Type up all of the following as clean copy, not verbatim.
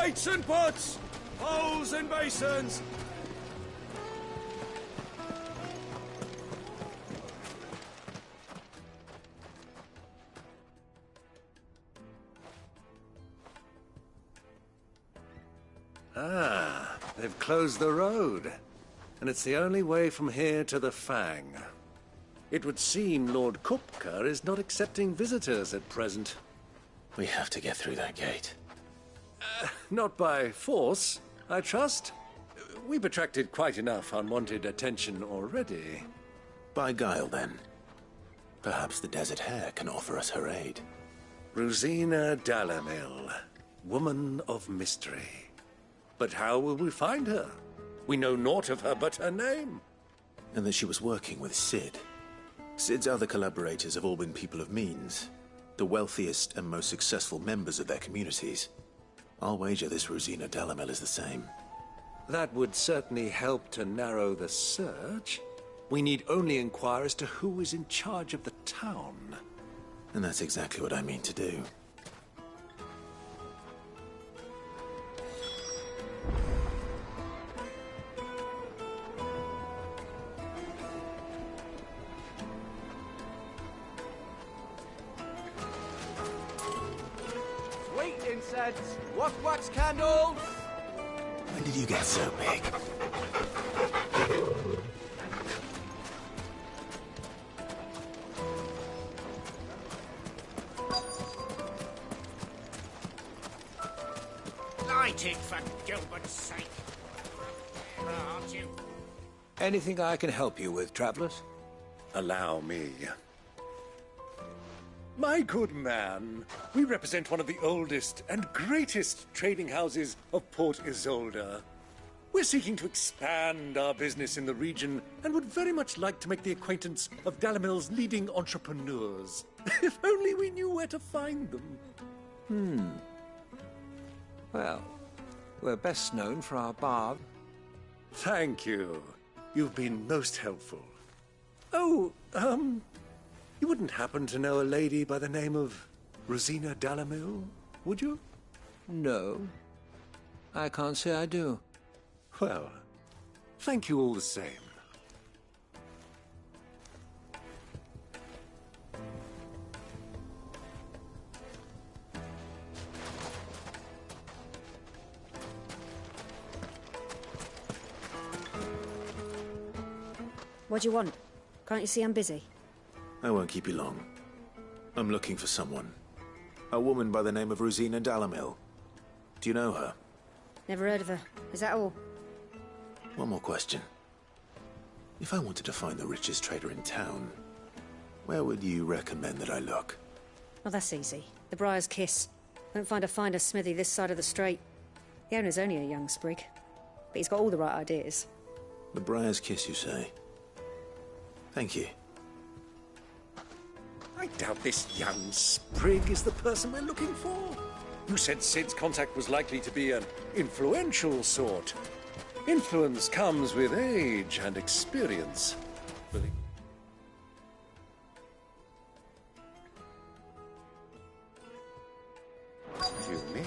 Plates and pots! Bowls and basins! Ah, they've closed the road. And it's the only way from here to the Fang. It would seem Lord Kupka is not accepting visitors at present. We have to get through that gate. Not by force, I trust. We've attracted quite enough unwanted attention already. By guile, then. Perhaps the Desert Hare can offer us her aid. Rosina Dalamil, woman of mystery. But how will we find her? We know naught of her but her name. And that she was working with Sid. Sid's other collaborators have all been people of means. The wealthiest and most successful members of their communities. I'll wager this Rosina Dalamil is the same. That would certainly help to narrow the search. We need only inquire as to who is in charge of the town. And that's exactly what I mean to do. Sweet incense! Wax candles! When did you get so big? Light it, for Gilbert's sake. Aren't you? Anything I can help you with, travelers? Allow me. My good man, we represent one of the oldest and greatest trading houses of Port Isolde. We're seeking to expand our business in the region and would very much like to make the acquaintance of Dalamil's leading entrepreneurs. If only we knew where to find them. Well, we're best known for our bard. Thank you. You've been most helpful. Oh, you wouldn't happen to know a lady by the name of Rosina Dalamil, would you? No, I can't say I do. Well, thank you all the same. What do you want? Can't you see I'm busy? I won't keep you long. I'm looking for someone. A woman by the name of Rosina Dalamil. Do you know her? Never heard of her. Is that all? One more question. If I wanted to find the richest trader in town, where would you recommend that I look? Oh, that's easy. The Briar's Kiss. Won't find a finer smithy this side of the strait. The owner's only a young sprig, but he's got all the right ideas. The Briar's Kiss, you say? Thank you. I doubt this young sprig is the person we're looking for. You said Sid's contact was likely to be an influential sort. Influence comes with age and experience. Really? You mean?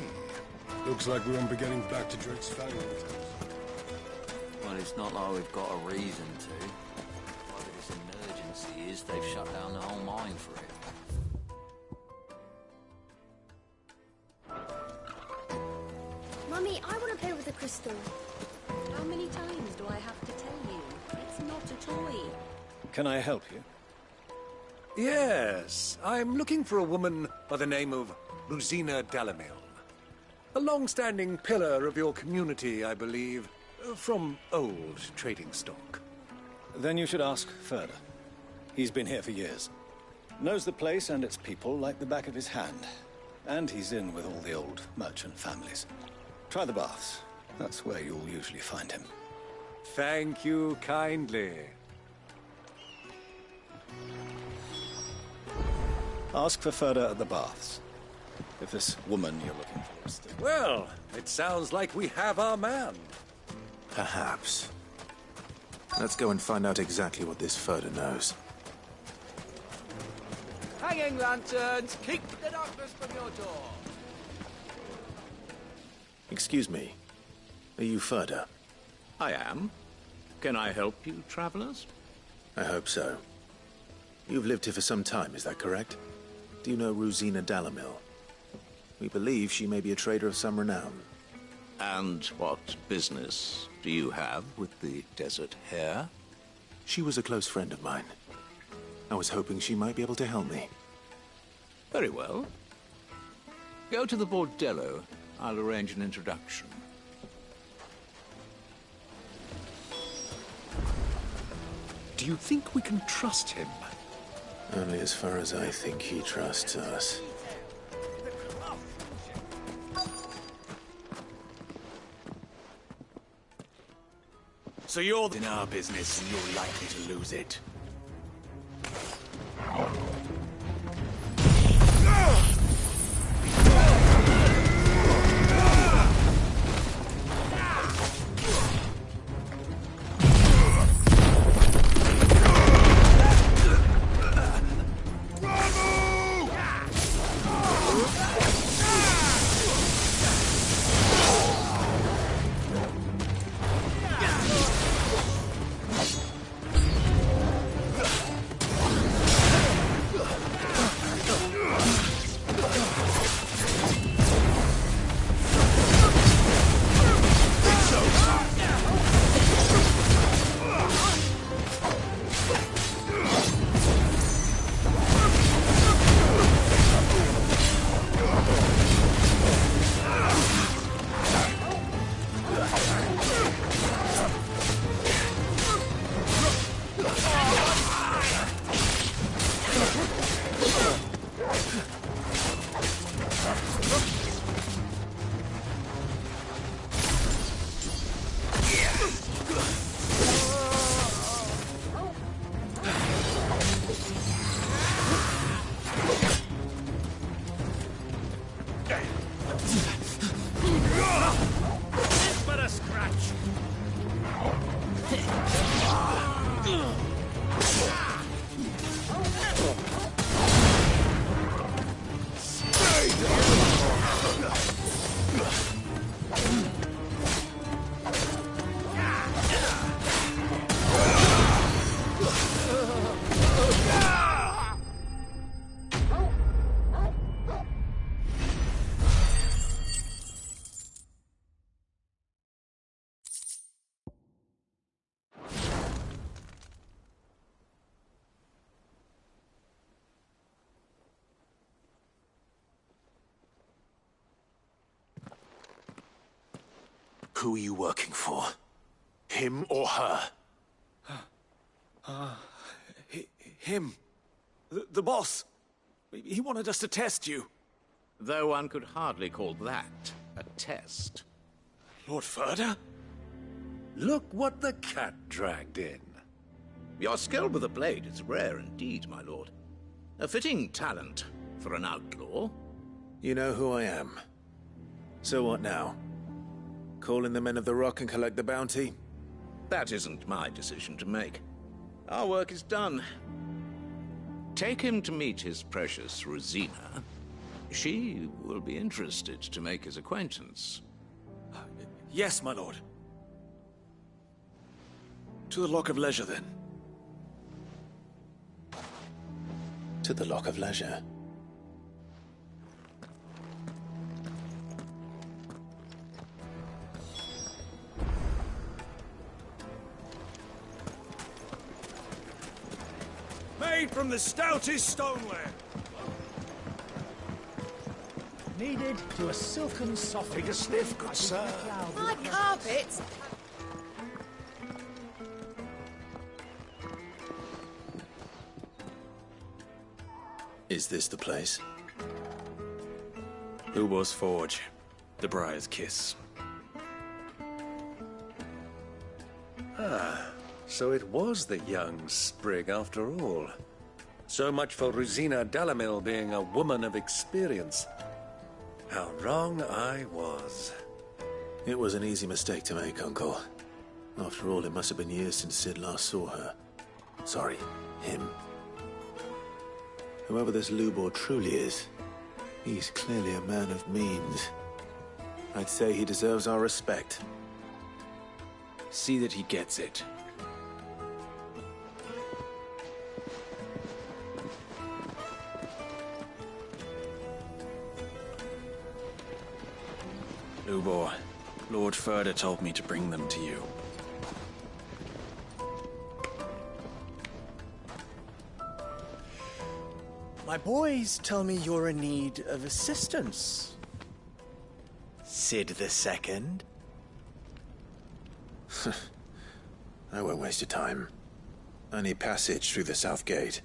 Looks like we won't be getting back to Drake's Fang. Well, it's not like we've got a reason to. Whatever this emergency is, they've shut down the whole mine for it. Mummy, I want to play with the crystal. How many times do I have to tell you? It's not a toy. Can I help you? Yes, I'm looking for a woman by the name of Rosina Dalamil. A long-standing pillar of your community, I believe, from old trading stock. Then you should ask further. He's been here for years. Knows the place and its people like the back of his hand. And he's in with all the old merchant families. Try the baths. That's where you'll usually find him. Thank you kindly. Ask for Ferda at the baths. If this woman you're looking for is still... Well, it sounds like we have our man. Perhaps. Let's go and find out exactly what this Ferda knows. Hanging lanterns, keep the darkness from your door. Excuse me. Are you Ferda? I am. Can I help you, travelers? I hope so. You've lived here for some time, is that correct? Do you know Rosina Dalamil? We believe she may be a trader of some renown. And what business do you have with the Desert Hare? She was a close friend of mine. I was hoping she might be able to help me. Very well. Go to the bordello. I'll arrange an introduction. Do you think we can trust him? Only as far as I think he trusts us. So you're in our business and you're likely to lose it. Who are you working for? Him or her? Him. The boss. He wanted us to test you. Though one could hardly call that a test. Lord Ferda? Look what the cat dragged in. Your skill with a blade is rare indeed, my lord. A fitting talent for an outlaw. You know who I am. So what now? Call in the men of the Rock and collect the bounty? That isn't my decision to make. Our work is done. Take him to meet his precious Rosina. She will be interested to make his acquaintance. Yes, my lord. To the Lock of Leisure, then. To the Lock of Leisure. Made from the stoutest stoneware. Needed to a silken soft. Take a sniff, good sir. My carpets! Is this the place? Ubor's Forge. The Briar's Kiss. So it was the young sprig after all. So much for Rosina Dalamil being a woman of experience. How wrong I was. It was an easy mistake to make, Uncle. After all, it must have been years since Sid last saw her. Sorry, him. Whoever this Lubor truly is, he's clearly a man of means. I'd say he deserves our respect. See that he gets it. Lubor, Lord Furder told me to bring them to you. My boys tell me you're in need of assistance. Sid the Second? I won't waste your time. I need passage through the south gate.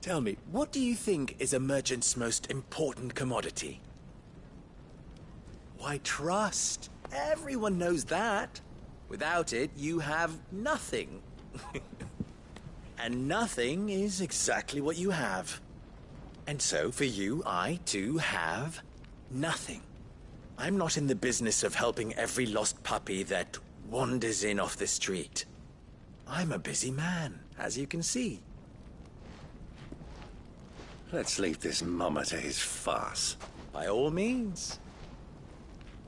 Tell me, what do you think is a merchant's most important commodity? Why, trust. Everyone knows that. Without it, you have nothing. And nothing is exactly what you have. And so, for you, I, too, have nothing. I'm not in the business of helping every lost puppy that wanders in off the street. I'm a busy man, as you can see. Let's leave this mummer to his farce. By all means.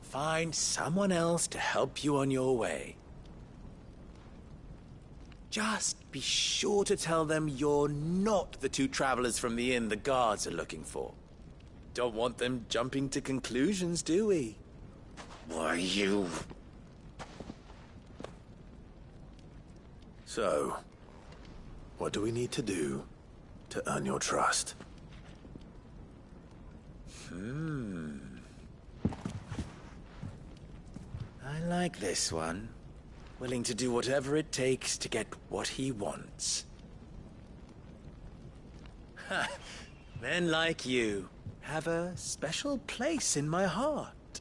Find someone else to help you on your way. Just be sure to tell them you're not the two travelers from the inn the guards are looking for. Don't want them jumping to conclusions, do we? Why, you... So, what do we need to do to earn your trust? I like this one. Willing to do whatever it takes to get what he wants. Ha! Men like you have a special place in my heart.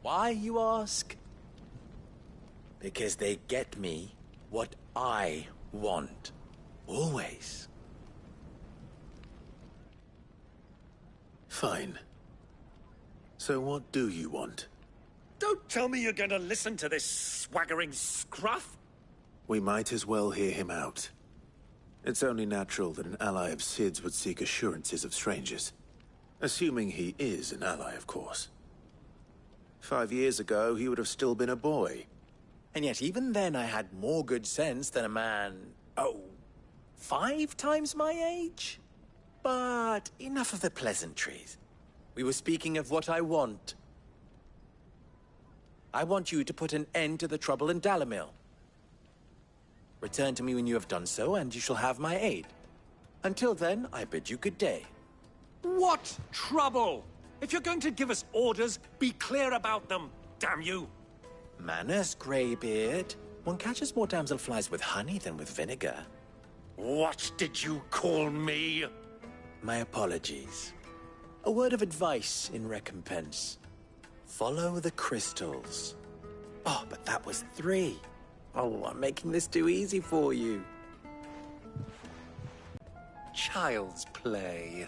Why, you ask? Because they get me what I want. Always. Fine. So what do you want? Don't tell me you're going to listen to this swaggering scruff! We might as well hear him out. It's only natural that an ally of Sid's would seek assurances of strangers. Assuming he is an ally, of course. 5 years ago, he would have still been a boy. And yet even then I had more good sense than a man, 5 times my age? But enough of the pleasantries. We were speaking of what I want. I want you to put an end to the trouble in Dalamil. Return to me when you have done so, and you shall have my aid. Until then, I bid you good day. What trouble? If you're going to give us orders, be clear about them, damn you! Manners, Greybeard. One catches more damselflies with honey than with vinegar. What did you call me? My apologies. A word of advice in recompense. Follow the crystals. Oh, but that was 3. Oh, I'm making this too easy for you. Child's play.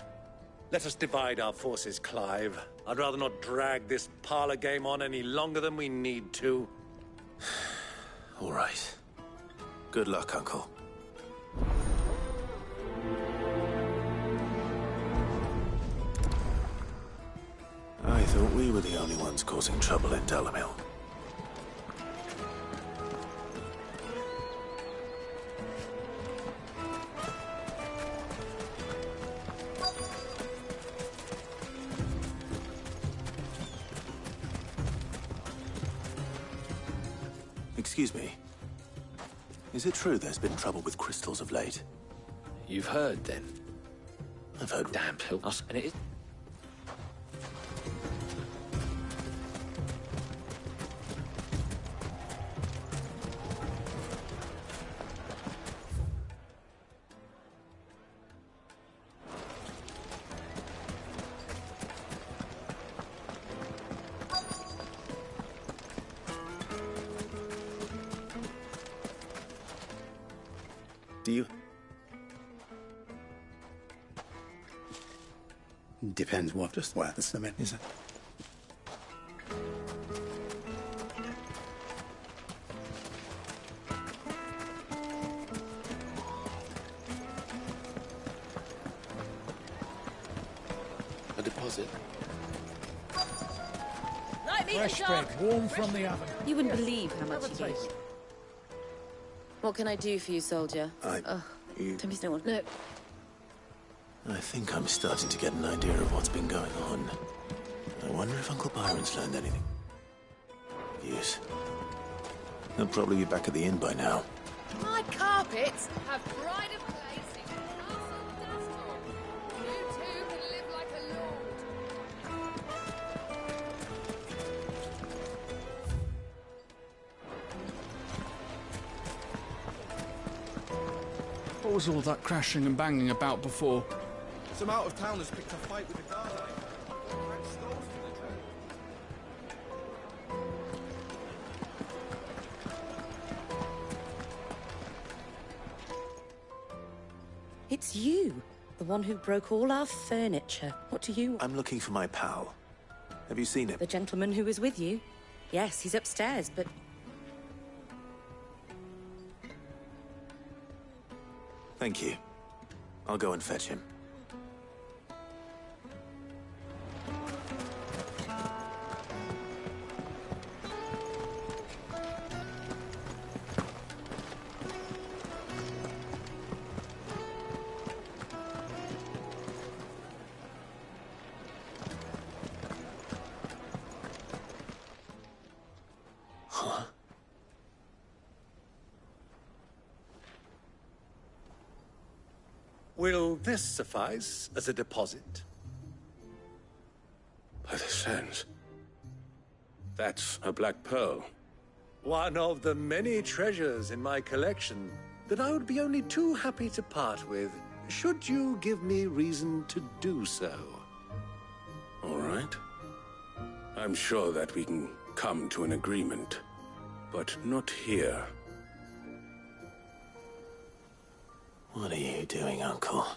Let us divide our forces, Clive. I'd rather not drag this parlor game on any longer than we need to. All right. Good luck, Uncle. I thought we were the only ones causing trouble in Dalamil. Excuse me. Is it true there's been trouble with crystals of late? You've heard, then? I've heard... Damn pills. And it is... Do you... Depends what, just where the cement is. A deposit? Fresh bread, warm from the oven. You wouldn't believe how much he gives. What can I do for you, soldier? Don't be so one. Look. I think I'm starting to get an idea of what's been going on. I wonder if Uncle Byron's learned anything. Yes. He'll probably be back at the inn by now. My carpets have pride of place in Castle Dusthorpe. You too can live like a lord. What was all that crashing and banging about before? Some out-of-towners picked a fight with the guard. It's you, the one who broke all our furniture. What do you... I'm looking for my pal. Have you seen him? The gentleman who was with you? Yes, he's upstairs, but... Thank you. I'll go and fetch him. Will this suffice as a deposit? By the sands. That's a black pearl. One of the many treasures in my collection that I would be only too happy to part with, should you give me reason to do so. All right. I'm sure that we can come to an agreement, but not here. What are you doing, Uncle?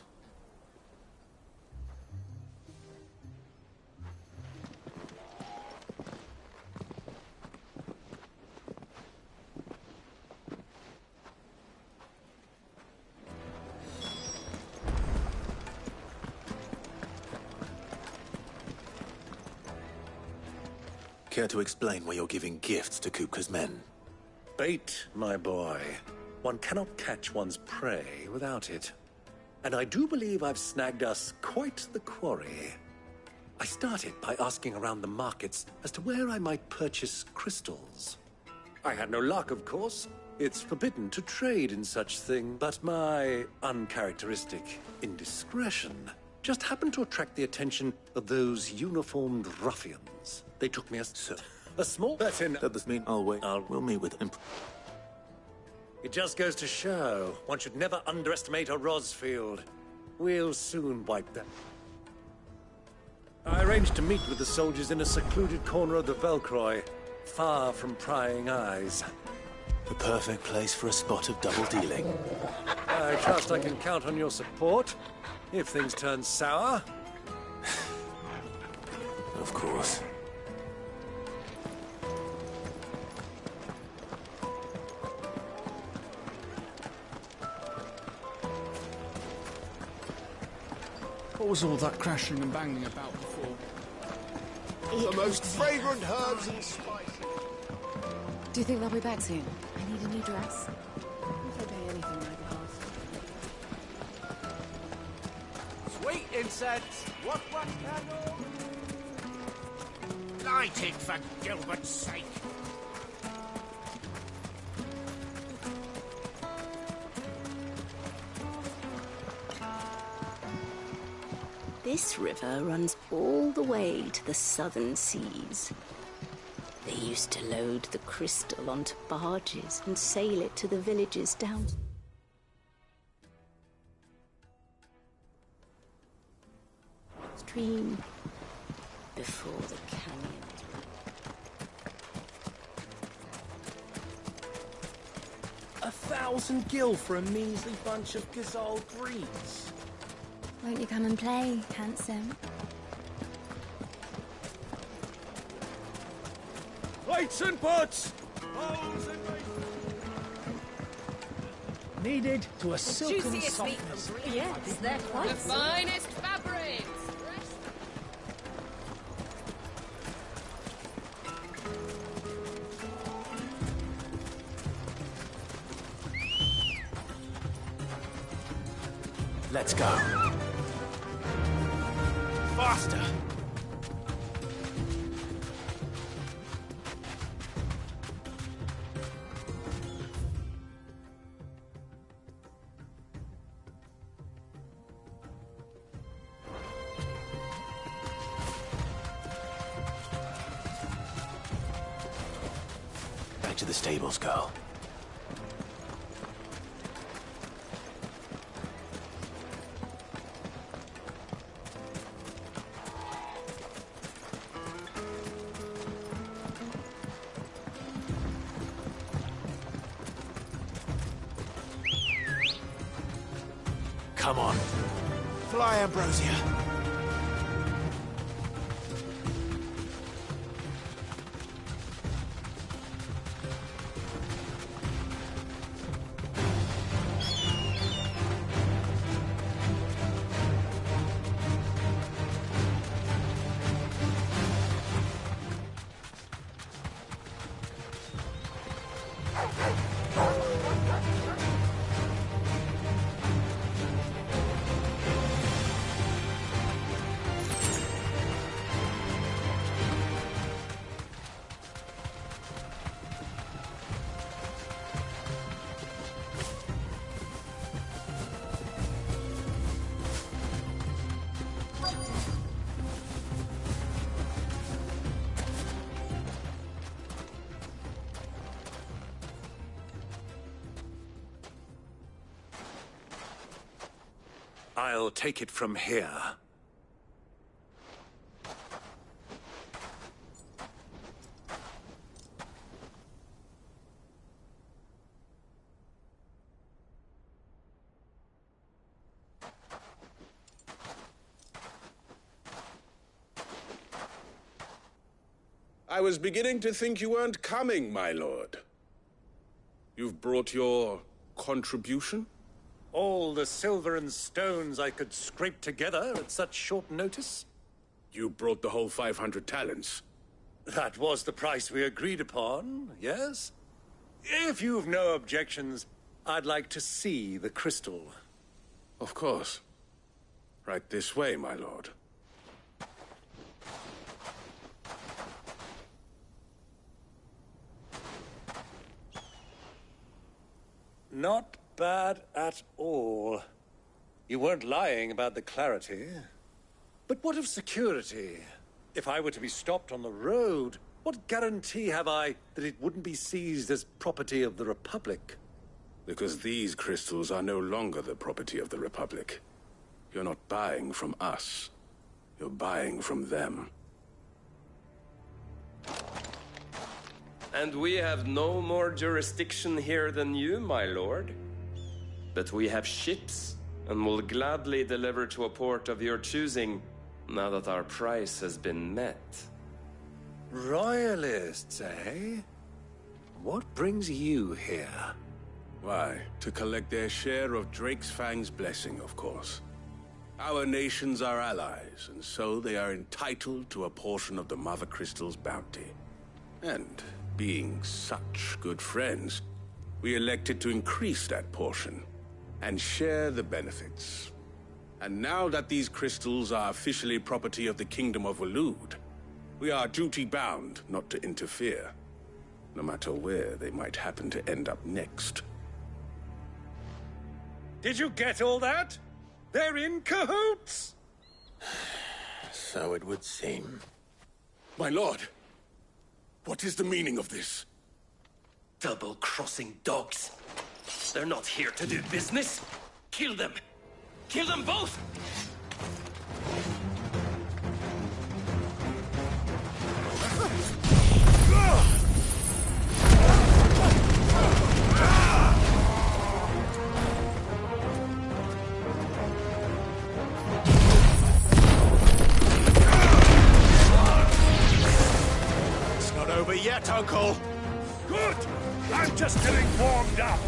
Care to explain why you're giving gifts to Kupka's men? Bait, my boy. One cannot catch one's prey without it. And I do believe I've snagged us quite the quarry. I started by asking around the markets as to where I might purchase crystals. I had no luck, of course. It's forbidden to trade in such thing, but my uncharacteristic indiscretion just happened to attract the attention of those uniformed ruffians. They took me as a small bet in... Does this mean I'll wait? We'll meet with him. It just goes to show one should never underestimate a Rosfield. We'll soon wipe them. I arranged to meet with the soldiers in a secluded corner of the Velcroy, far from prying eyes. The perfect place for a spot of double dealing. I trust I can count on your support, if things turn sour. Of course. What was all that crashing and banging about before? The most fragrant herbs and spices. Do you think they'll be back soon? I need a new dress. If they pay anything on my behalf. Sweet incense! What candle? Light it for Gilbert's sake! This river runs all the way to the southern seas. They used to load the crystal onto barges and sail it to the villages down. Stream before the canyons. 1,000 gil for a measly bunch of gazelle greens. Won't you come and play, handsome? Plates and pots! Needed to a silken Juiciest meat softness. from Yes, they're quite the finest fabrics. Let's go. Faster! Back to the stables, girl. Come on. Fly, Ambrosia. I'll take it from here. I was beginning to think you weren't coming, my lord. You've brought your contribution? All the silver and stones I could scrape together at such short notice? You brought the whole 500 talents. That was the price we agreed upon, yes? If you've no objections, I'd like to see the crystal. Of course. Right this way, my lord. Not bad at all. You weren't lying about the clarity. But what of security? If I were to be stopped on the road, what guarantee have I that it wouldn't be seized as property of the Republic? Because these crystals are no longer the property of the Republic. You're not buying from us. You're buying from them. And we have no more jurisdiction here than you, my lord. But we have ships, and will gladly deliver to a port of your choosing, now that our price has been met. Royalists, eh? What brings you here? Why, to collect their share of Drake's Fang's blessing, of course. Our nations are allies, and so they are entitled to a portion of the Mother Crystal's bounty. And being such good friends, we elected to increase that portion and share the benefits. And now that these crystals are officially property of the Kingdom of Waloed, we are duty-bound not to interfere, no matter where they might happen to end up next. Did you get all that? They're in cahoots! So it would seem. My lord, what is the meaning of this? Double-crossing dogs. They're not here to do business. Kill them! Kill them both! It's not over yet, Uncle! Good! I'm just getting warmed up!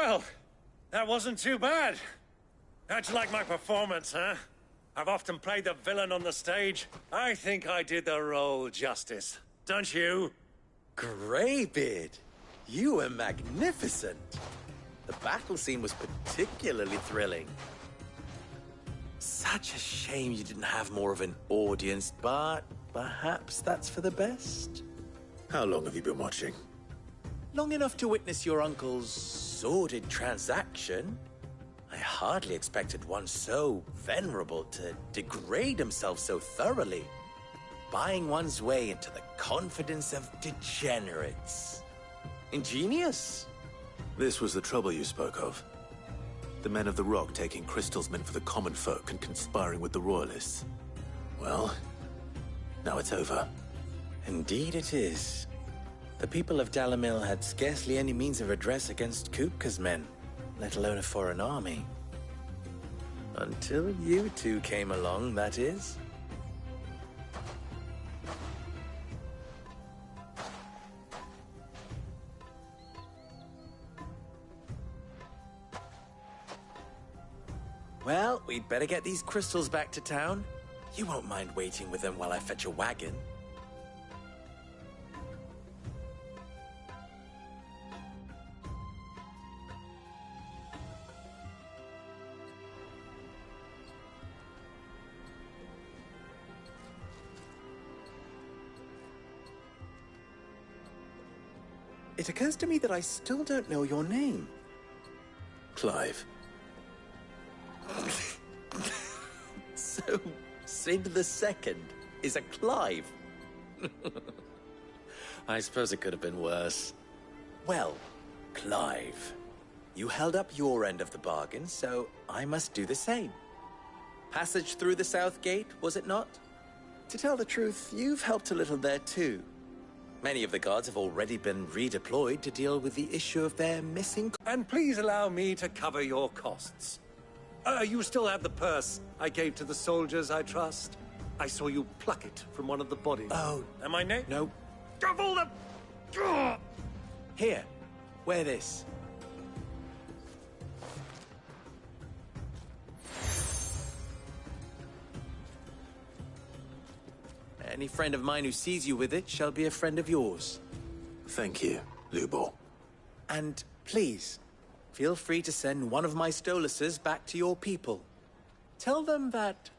Well, that wasn't too bad. How'd you like my performance, huh? I've often played the villain on the stage. I think I did the role justice. Don't you? Greybeard, you were magnificent. The battle scene was particularly thrilling. Such a shame you didn't have more of an audience, but perhaps that's for the best. How long have you been watching? Long enough to witness your uncle's sordid transaction. I hardly expected one so venerable to degrade himself so thoroughly, buying one's way into the confidence of degenerates. Ingenious. This was the trouble you spoke of. The men of the Rock taking crystals meant for the common folk and conspiring with the Royalists. Well, now it's over. Indeed it is. The people of Dalamil had scarcely any means of redress against Kupka's men, let alone a foreign army. Until you two came along, that is. Well, we'd better get these crystals back to town. You won't mind waiting with them while I fetch a wagon. It occurs to me that I still don't know your name. Clive. So, Sid the Second is a Clive? I suppose it could have been worse. Well, Clive, you held up your end of the bargain, so I must do the same. Passage through the South Gate, was it not? To tell the truth, you've helped a little there too. Many of the guards have already been redeployed to deal with the issue of their missing... And please allow me to cover your costs. You still have the purse I gave to the soldiers, I trust? I saw you pluck it from one of the bodies. Oh. Am I Nate? No. Of all the... Here, wear this. Any friend of mine who sees you with it shall be a friend of yours. Thank you, Lubo. And please, feel free to send one of my Stoluses back to your people. Tell them that...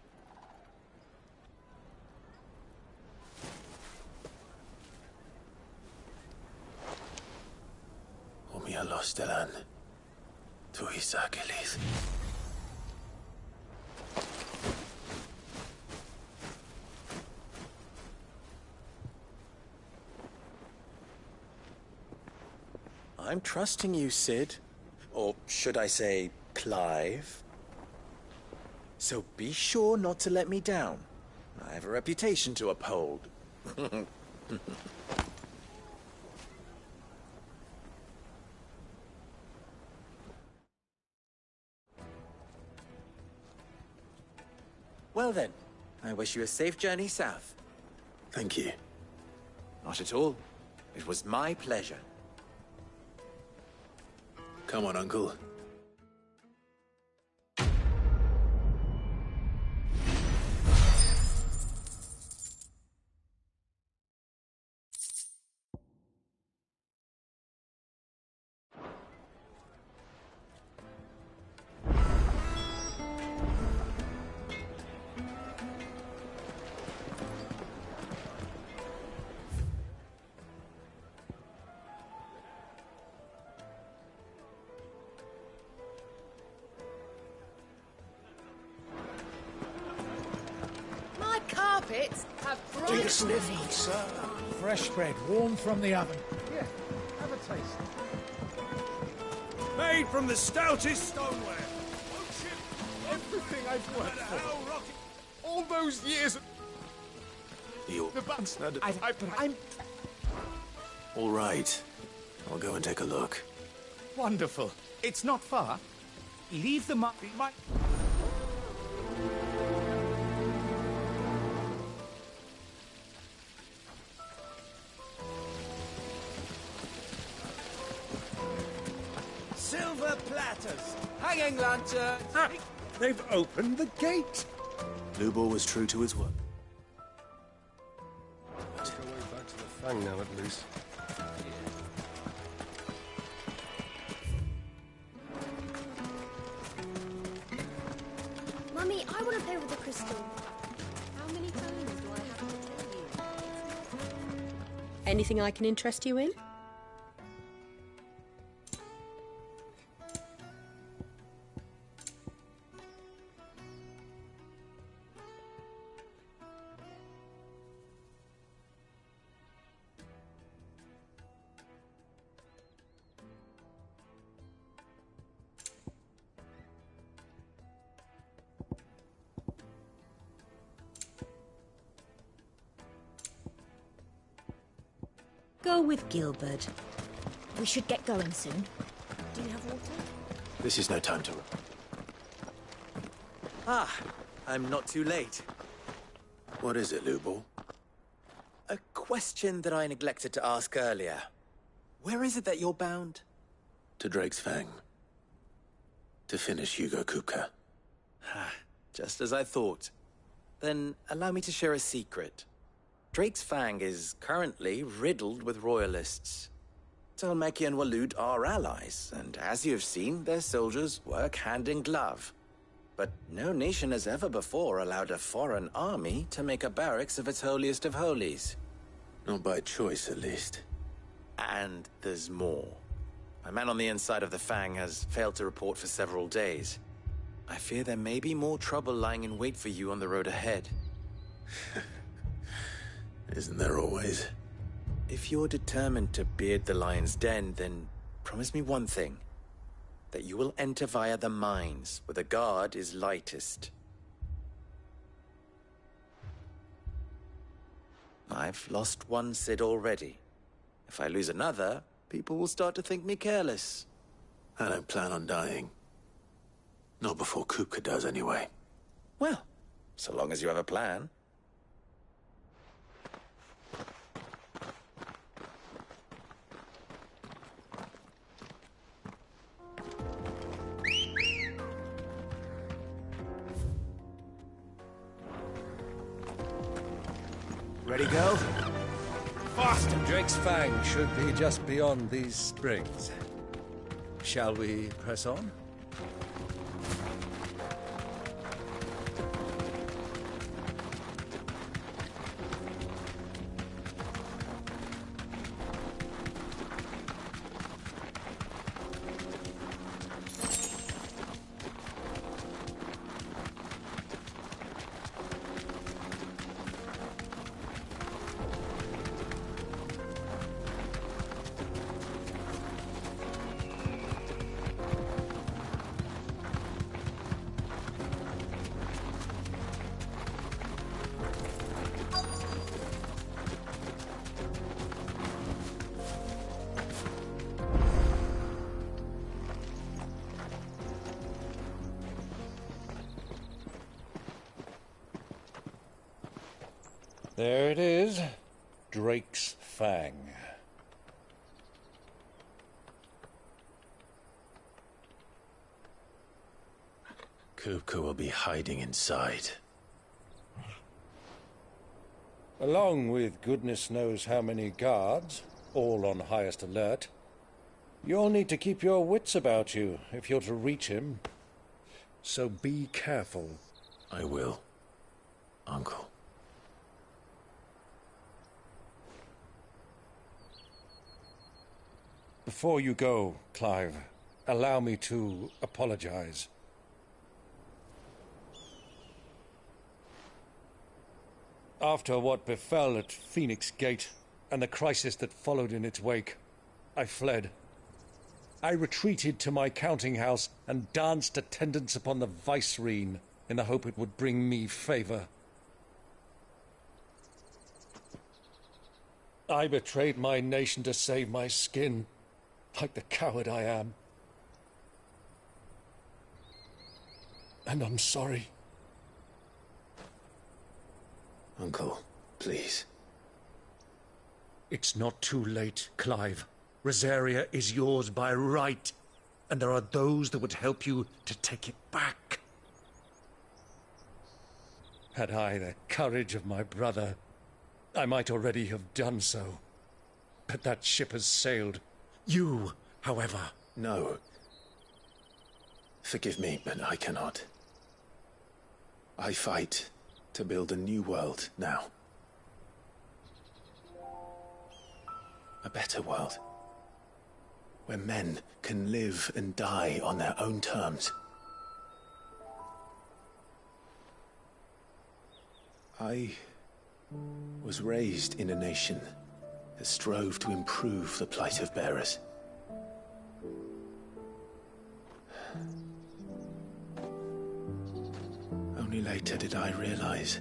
Omia Lostelan. Tu Isakelis. I'm trusting you, Sid. Or should I say, Clive? So be sure not to let me down. I have a reputation to uphold. Well then, I wish you a safe journey south. Thank you. Not at all. It was my pleasure. Come on, Uncle. Carpets have bright... Take a sniff, sir. Fresh bread, warm from the oven. Yeah, have a taste. Made from the stoutest stoneware. Everything I've worked for. All those years. The buttons. I'm All right. I'll go and take a look. wonderful. It's not far. Leave the my. Silver platters, hanging lanterns. Ah, they've opened the gate. Lubor was true to his word. Let's go way back to the Fang now, at least. Mummy, I want to play with the crystal. How many times do I have to tell you? Anything I can interest you in? Go with Gilbert. We should get going soon. Do you have water? This is no time to... Ah, I'm not too late. What is it, Lubor? A question that I neglected to ask earlier. Where is it that you're bound? To Drake's Fang. To finish Hugo Kupka. Just as I thought. Then allow me to share a secret. Drake's Fang is currently riddled with royalists. Talmeki and Walud are allies, and as you've seen, their soldiers work hand in glove. But no nation has ever before allowed a foreign army to make a barracks of its holiest of holies. Not by choice, at least. And there's more. A man on the inside of the Fang has failed to report for several days. I fear there may be more trouble lying in wait for you on the road ahead. Isn't there always? If you're determined to beard the lion's den, then promise me one thing. That you will enter via the mines, where the guard is lightest. I've lost one Cid already. If I lose another, people will start to think me careless. I don't plan on dying. Not before Kupka does, anyway. Well, so long as you have a plan. Ready, go? Faster! Drake's Fang should be just beyond these springs. Shall we press on? There it is. Drake's Fang. Kupka will be hiding inside. Along with goodness knows how many guards, all on highest alert. You'll need to keep your wits about you if you're to reach him. So be careful. I will, Uncle. Before you go, Clive, allow me to apologize. After what befell at Phoenix Gate and the crisis that followed in its wake, I fled. I retreated to my counting house and danced attendance upon the vicereine in the hope it would bring me favor. I betrayed my nation to save my skin, like the coward I am. And I'm sorry. Uncle, please. It's not too late, Clive. Rosaria is yours by right. and there are those that would help you to take it back. Had I the courage of my brother, I might already have done so. But that ship has sailed. You, however... No. Forgive me, but I cannot. I fight to build a new world now. A better world. Where men can live and die on their own terms. I was raised in a nation that strove to improve the plight of bearers. Only later did I realize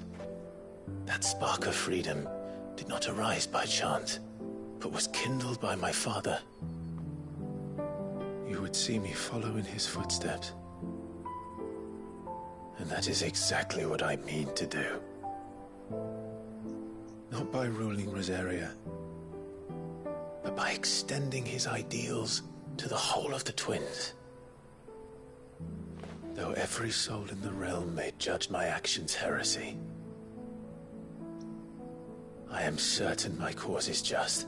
that spark of freedom did not arise by chance, but was kindled by my father. You would see me follow in his footsteps. And that is exactly what I mean to do. Not by ruling Rosaria, but by extending his ideals to the whole of the twins. Though every soul in the realm may judge my actions heresy, I am certain my cause is just.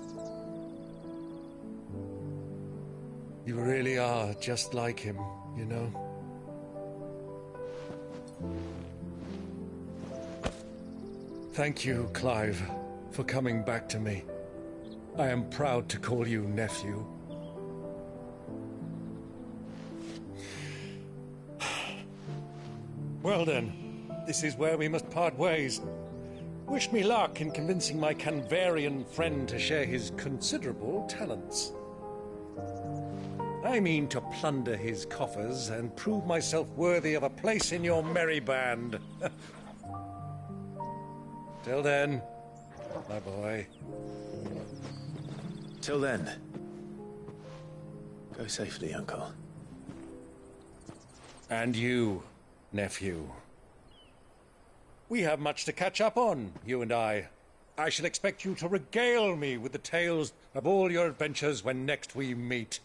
You really are just like him, you know? Thank you, Clive, for coming back to me. I am proud to call you nephew. Well then, this is where we must part ways. Wish me luck in convincing my Canvarian friend to share his considerable talents. I mean to plunder his coffers and prove myself worthy of a place in your merry band. Till then, my boy. Till then, go safely, Uncle. And you, nephew. We have much to catch up on, you and I. I shall expect you to regale me with the tales of all your adventures when next we meet.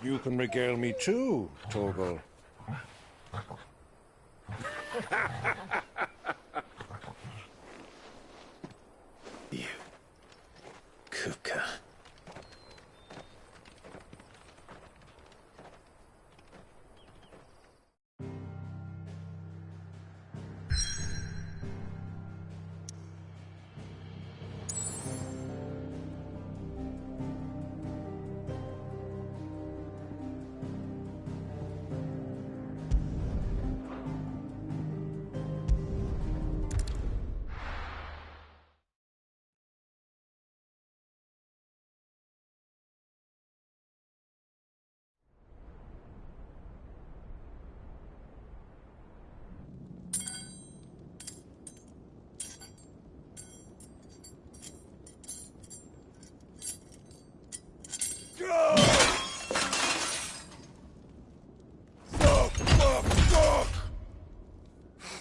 You can regale me too, Torgal. You, Kuka.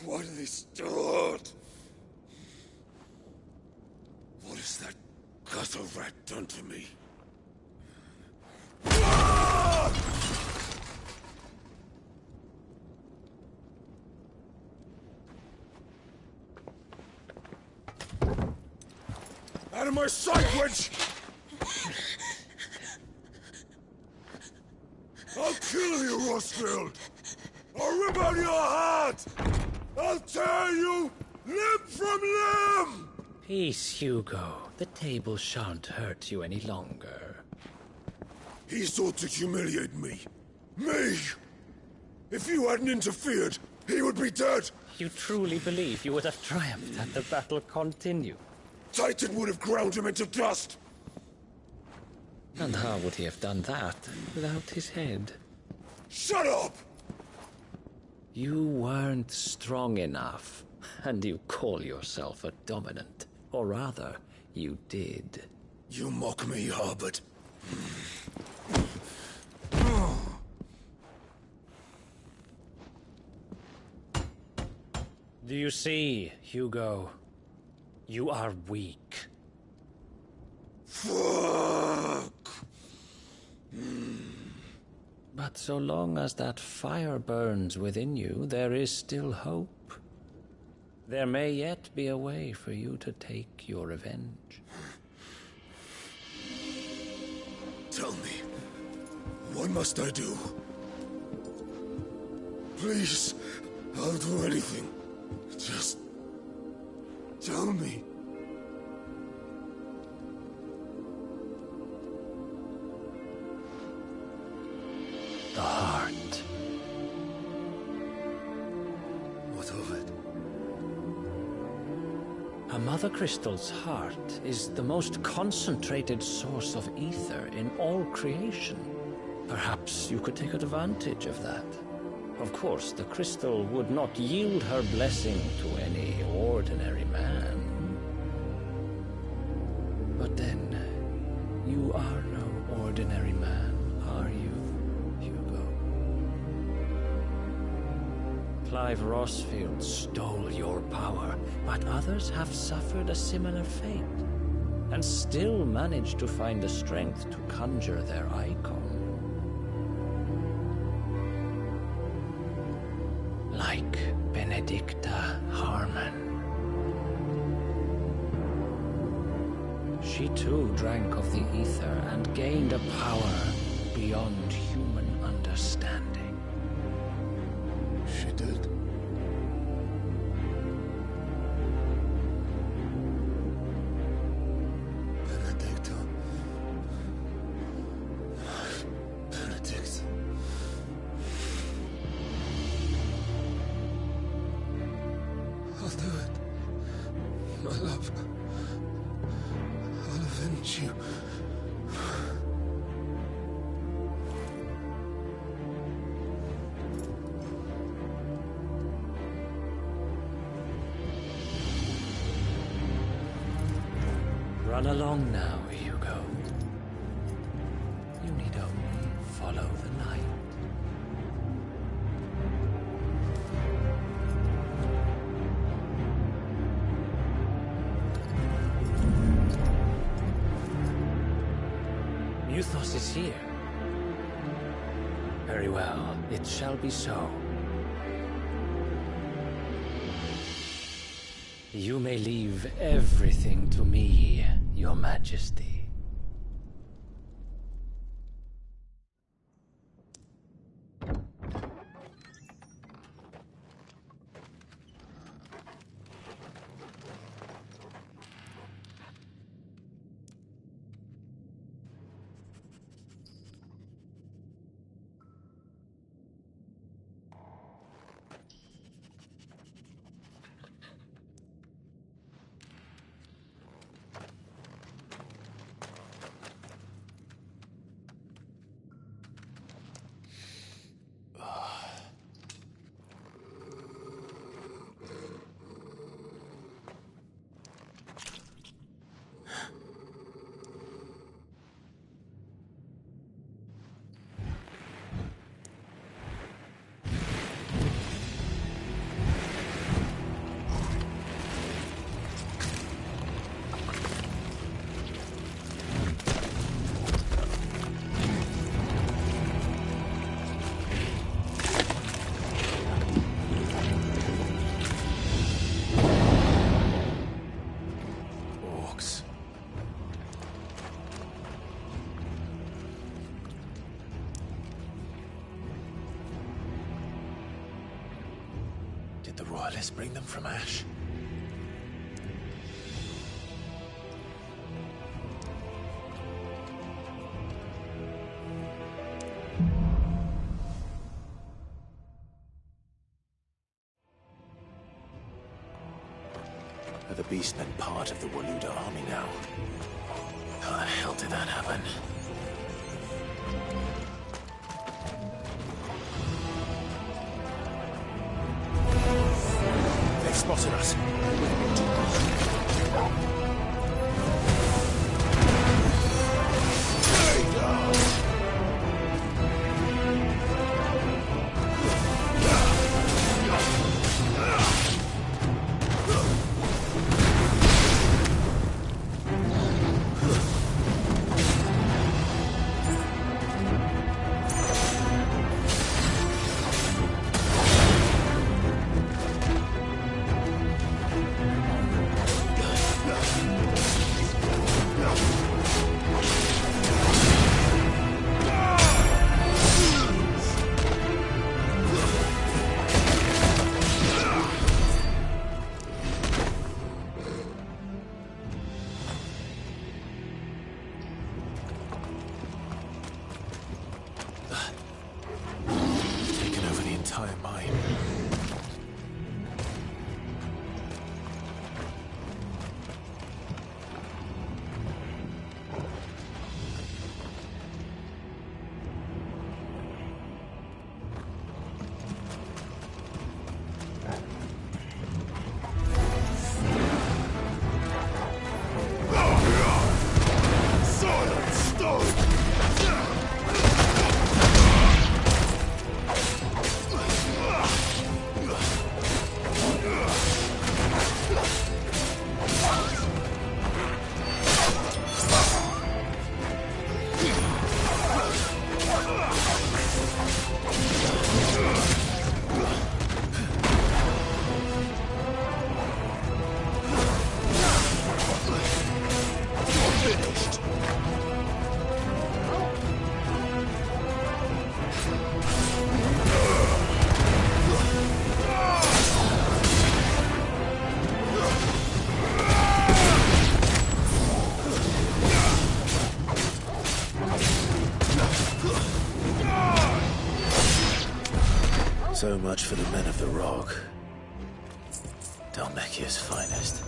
Why do they start? What has that gutter rat done to me? Out of my sight, witch! I'll kill you, Rosfield! I'll rip out your heart! I'll tear you limb from limb! Peace, Hugo. The table shan't hurt you any longer. He sought to humiliate me. Me! If you hadn't interfered, he would be dead! You truly believe you would have triumphed had the battle continued? Titan would have ground him into dust! And how would he have done that without his head? Shut up! You weren't strong enough, and you call yourself a dominant. Or rather, you did. You mock me, Harbert. Do you see, Hugo? You are weak. Fuck! But so long as that fire burns within you, there is still hope. There may yet be a way for you to take your revenge. Tell me, what must I do? Please, I'll do anything. Just tell me. The heart. What of it? A Mother Crystal's heart is the most concentrated source of ether in all creation. Perhaps you could take advantage of that. Of course, the crystal would not yield her blessing to any ordinary man. But then, you are no ordinary man, are you, Hugo? Clive Rossfield stole your power, but others have suffered a similar fate, and still managed to find the strength to conjure their icon. Like Benedicta Harmon. She too drank of the ether and gained a power beyond human understanding. She did. Benedicta. Benedict. I'll do it. My love. I'll avenge you. Run along now, Hugo. You need only follow the light. Muthos is here. Very well, it shall be so. You may leave everything to me, Your Majesty. Did the royalists bring them from Ash? Are the Beastmen part of the Waluda army now? How the hell did that happen? They've spotted us. much for the men of the Rock. Dalmekia's finest.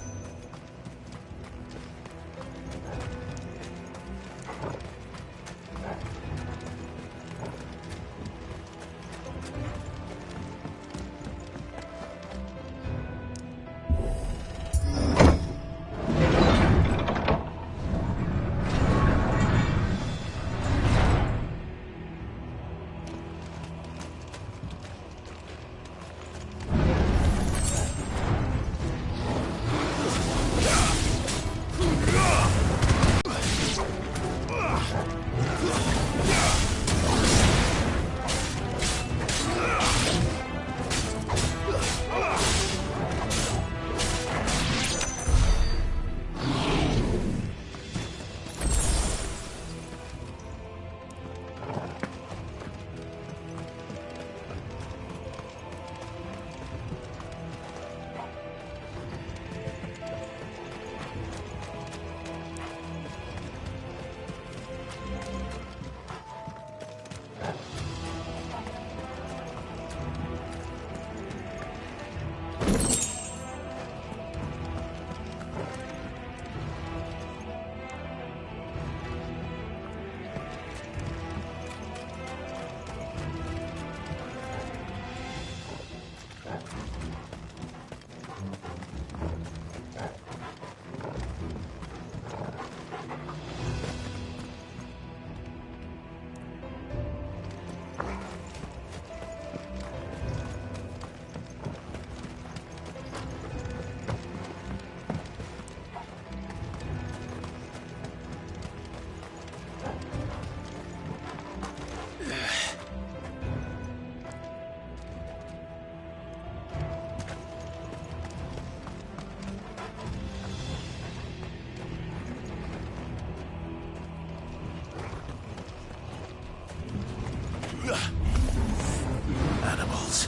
Animals.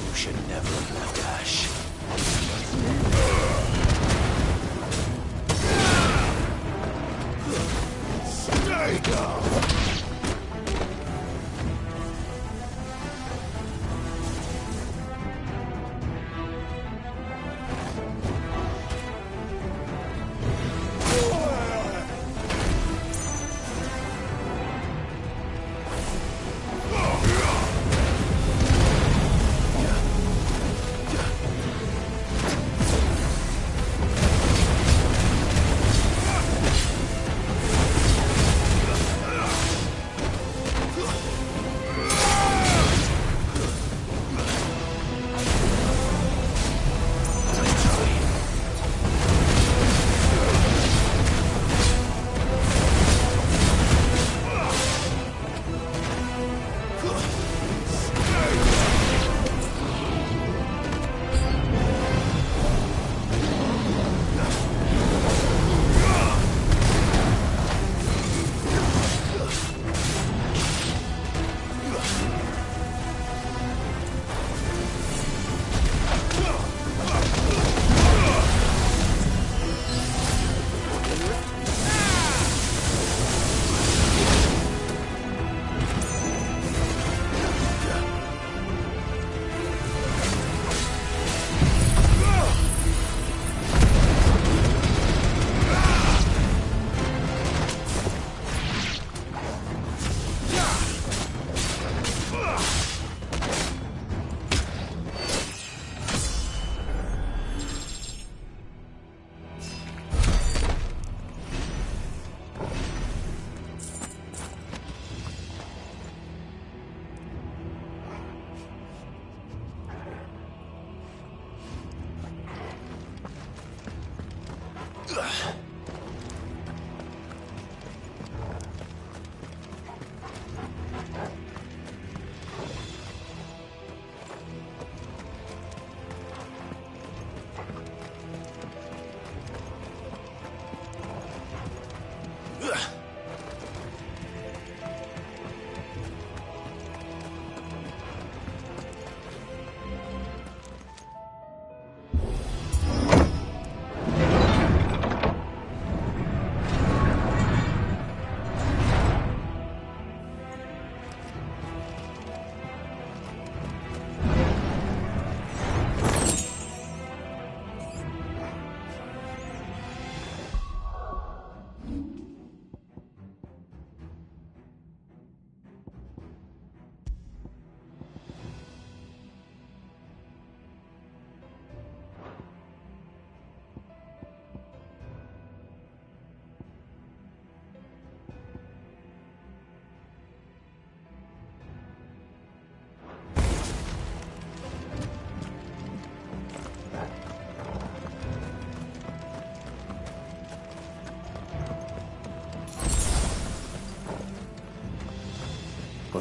You should never have left Ash. Stay down!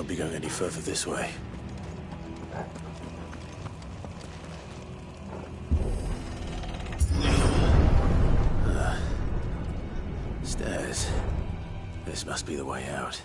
Can't be going any further this way. Stairs. This must be the way out.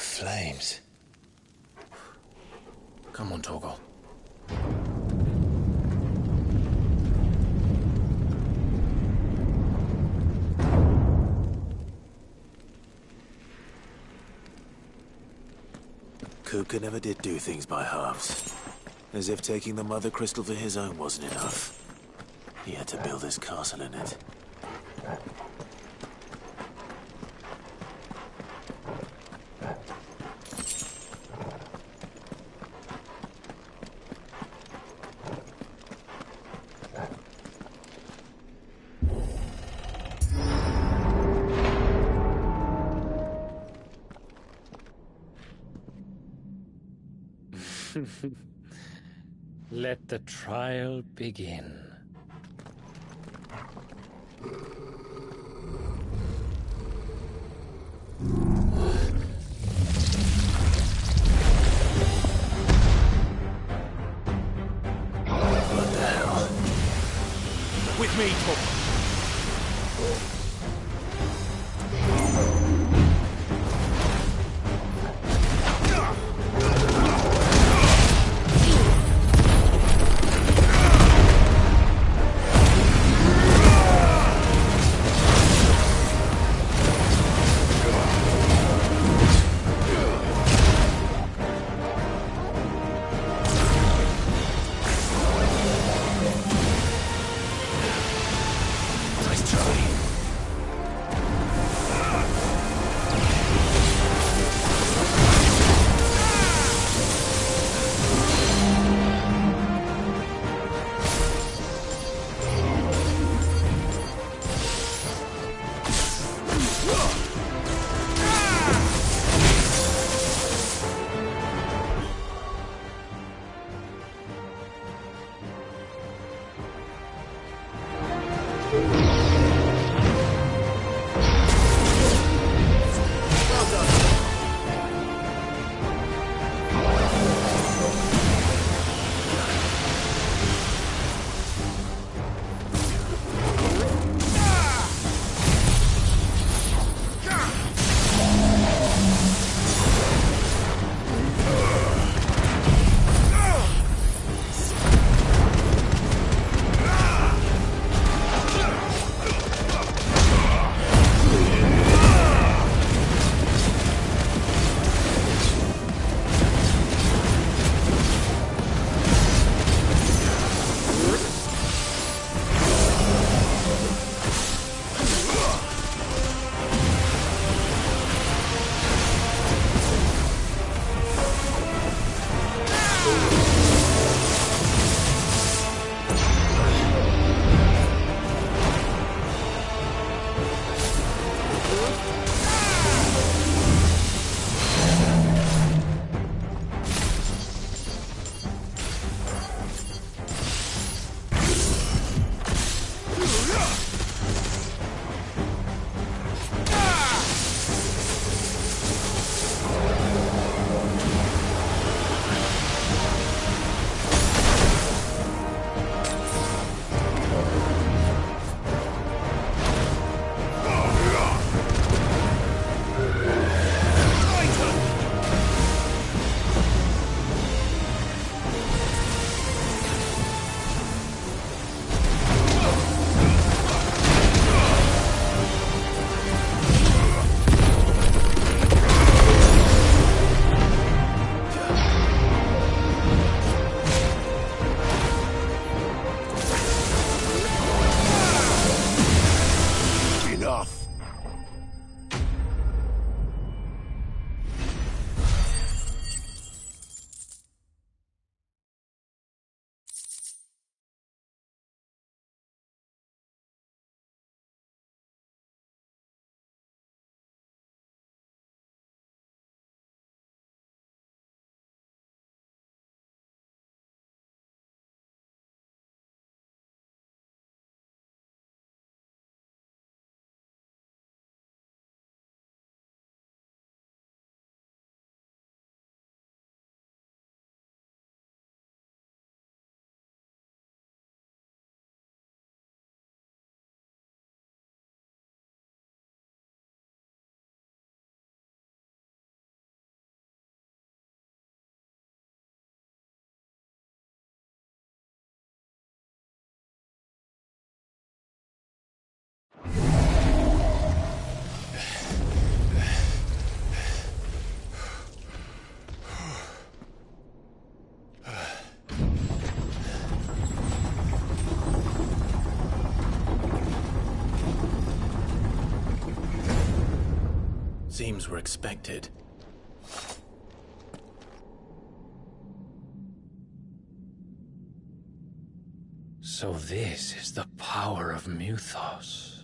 Flames. Come on, Torgal. Kupka never did do things by halves. As if taking the Mother Crystal for his own wasn't enough. He had to build his castle in it. Let the trial begin. What the hell? With me, Torgal. Seems we're expected. So this is the power of Muthos.